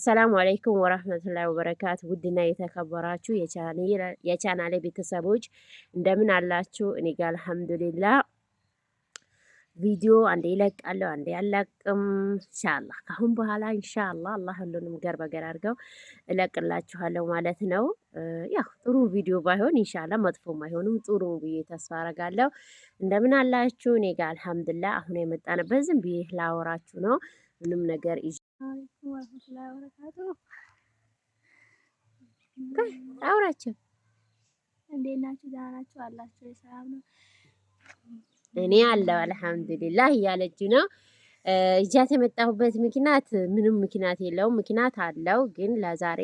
አሰላሙ አለይኩም ወራህመቱላሂ ወበረካቱ። ውድና የተከበራችሁ የቻናሌ ቤተሰቦች እንደምን አላችሁ? እኔ ጋር አልሐምዱሊላህ። ቪዲዮ አንዴ እለቃለሁ አንዴ አልለቅም። ኢንሻአላህ ካሁን በኋላ ኢንሻአላህ አላህ ሁሉንም ገር በገር አድርገው እለቅላችኋለሁ ማለት ነው። ያው ጥሩ ቪዲዮ ባይሆን ኢንሻአላህ መጥፎም አይሆንም ጥሩ ብዬ ተስፋ አደርጋለሁ። እንደምን አላችሁ? እኔ ጋር አልሐምዱሊላህ። አሁን የመጣንበት ዝም ብዬ ላወራችሁ ነው። ምንም ነገር አውራቸው እንዴት ናችሁ? ደህና ናችሁ? አላችሁ? ሰላም ነው? እኔ አለው አልሐምዱሊላህ እያለች ነው። እጃት የመጣሁበት ምክንያት ምንም ምክንያት የለውም። ምክንያት አለው ግን ለዛሬ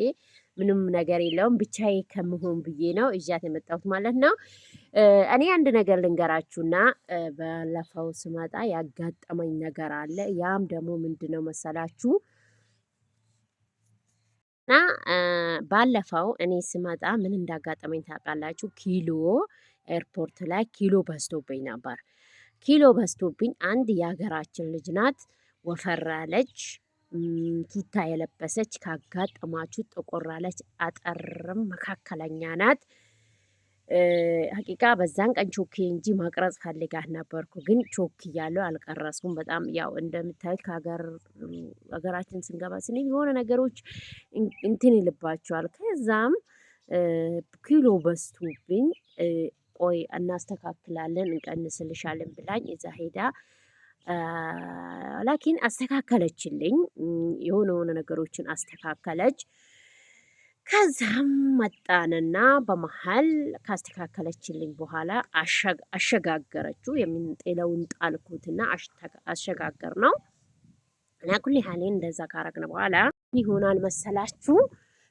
ምንም ነገር የለውም። ብቻዬ ከምሆን ብዬ ነው እጃት የመጣሁት ማለት ነው። እኔ አንድ ነገር ልንገራችሁና ባለፈው ስመጣ ያጋጠመኝ ነገር አለ። ያም ደግሞ ምንድነው መሰላችሁ? እና ባለፈው እኔ ስመጣ ምን እንዳጋጠመኝ ታውቃላችሁ? ኪሎ ኤርፖርት ላይ ኪሎ በዝቶብኝ ነበር። ኪሎ በዝቶብኝ አንድ የሀገራችን ልጅ ናት፣ ወፈር ያለች ቱታ የለበሰች ካጋጠማችሁ ጥቁር ያለች አጠርም መካከለኛ ናት። ሀቂቃ በዛን ቀን ቾኬ እንጂ ማቅረጽ ፈልጋት ነበርኩ፣ ግን ቾክ እያለው አልቀረጽኩም። በጣም ያው እንደምታዩት ሀገራችን ስንገባ ስንል የሆነ ነገሮች እንትን ይልባቸዋል። ከዛም ኪሎ በዝቶብኝ ቆይ እናስተካክላለን እንቀንስልሻለን ብላኝ እዛ ሄዳ ላኪን አስተካከለችልኝ። የሆነ ነገሮችን አስተካከለች። ከዛም መጣንና በመሃል ካስተካከለችልኝ በኋላ አሸጋገረችው። የምንጤለውን ጣልኩትና አሸጋገር ነው እና ኩል ያህሌን እንደዛ ካረግን በኋላ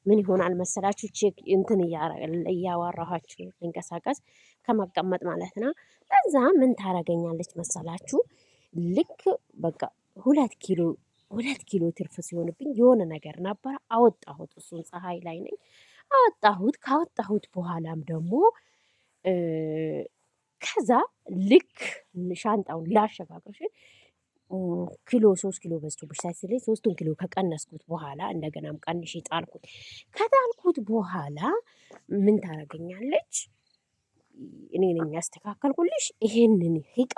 ምን ይሆናል መሰላችሁ? ቼክ እንትን እያወራኋችሁ እንቀሳቀስ ከመቀመጥ ማለት ነው። ከዛ ምን ታረገኛለች መሰላችሁ? ልክ በቃ ሁለት ኪሎ ትርፍ ሲሆንብኝ የሆነ ነገር ነበረ አወጣሁት። እሱን ፀሐይ ላይ ነኝ አወጣሁት። ካወጣሁት በኋላም ደግሞ ከዛ ልክ ሻንጣውን ላሸጋግርሽ ኪሎ 3 ኪሎ በዝቶብሽ ሳይስለኝ 3ቱን ኪሎ ከቀነስኩት በኋላ እንደገናም ቀንሼ ጣልኩት። ከጣልኩት በኋላ ምን ታረገኛለች? እኔ ነኝ ያስተካከልኩልሽ ይሄንን እቃ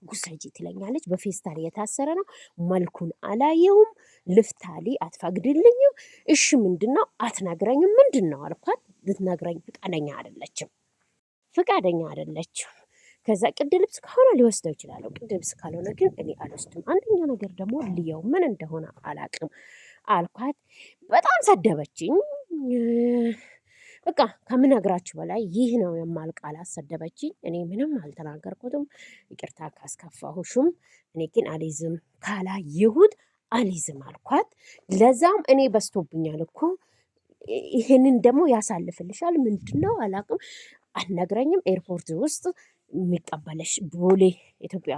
ጉሰጂ ትለኛለች። በፌስታል የታሰረ ነው። መልኩን አላየውም። ልፍታሊ አትፈቅድልኝም። እሺ ምንድነው? አትነግረኝም። ምንድነው አልኳት። ልትነግረኝ ፍቃደኛ አይደለችም። ከዛ ቅድ ልብስ ከሆነ ሊወስደው ይችላል። ቅድ ልብስ ካልሆነ ግን እኔ አልወስድም። አንደኛ ነገር ደግሞ ልየው ምን እንደሆነ አላቅም አልኳት። በጣም ሰደበችኝ። በቃ ከምነግራችሁ በላይ ይህ ነው የማልቃላት ሰደበችኝ። እኔ ምንም አልተናገርኩትም። ይቅርታ ካስከፋሁሽም እኔ ግን አሊዝም ካላየሁት አሊዝም አልኳት። ለዛም እኔ በስቶብኛል እኮ ይሄንን ደግሞ ያሳልፍልሻል። ምንድነው አላቅም። አትነግረኝም። ኤርፖርት ውስጥ የሚቀበለሽ ቦሌ ኢትዮጵያ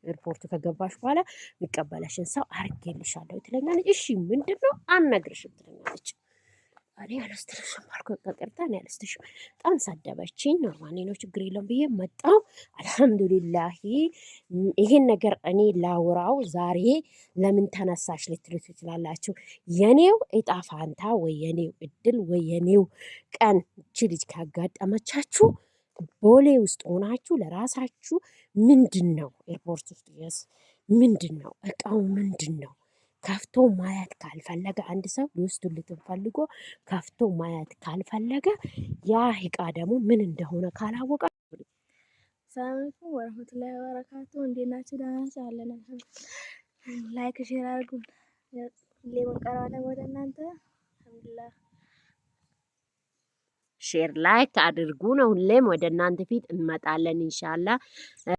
ኤርፖርት ከገባሽ በኋላ የሚቀበለሽን ሰው አርጌልሻለሁ ትለኛለች። እሺ ምንድነው? አልነግርሽም ትለኛለች። እኔ አልወስድሽም አልኩ። ከቅርታ እኔ አልወስድሽም። በጣም ሰደበችኝ። ኖርማሊ ነው ችግር የለውም ብዬ መጣሁ። አልሐምዱሊላሂ ይሄን ነገር እኔ ላውራው ዛሬ ለምን ተነሳሽ ልትሉ ትችላላችሁ። የኔው እጣ ፋንታ ወይ የኔው እድል ወይ የኔው ቀን እቺ ልጅ ካጋጠመቻችሁ ቦሌ ውስጥ ሆናችሁ ለራሳችሁ ምንድነው ኤርፖርት ውስጥ ምንድነው እቃው ምንድነው ከፍቶ ማየት ካልፈለገ አንድ ሰው ሊወስዱልትን ፈልጎ ከፍቶ ማየት ካልፈለገ ያ እቃ ደግሞ ምን እንደሆነ ካላወቀ ሰላም አለይኩም ወራህመቱላሂ ወበረካቱ። እንዴት ናችሁ? ደህና ናችሁ? አለን ላይክ ሼር አድርጉን። ሁሌ እንቀርባለን ወደ እናንተ። አልሐምዱሊላህ ሼር ላይክ አድርጉ ነው። ሁሌም ወደ እናንተ ፊት እንመጣለን ኢንሻአላህ።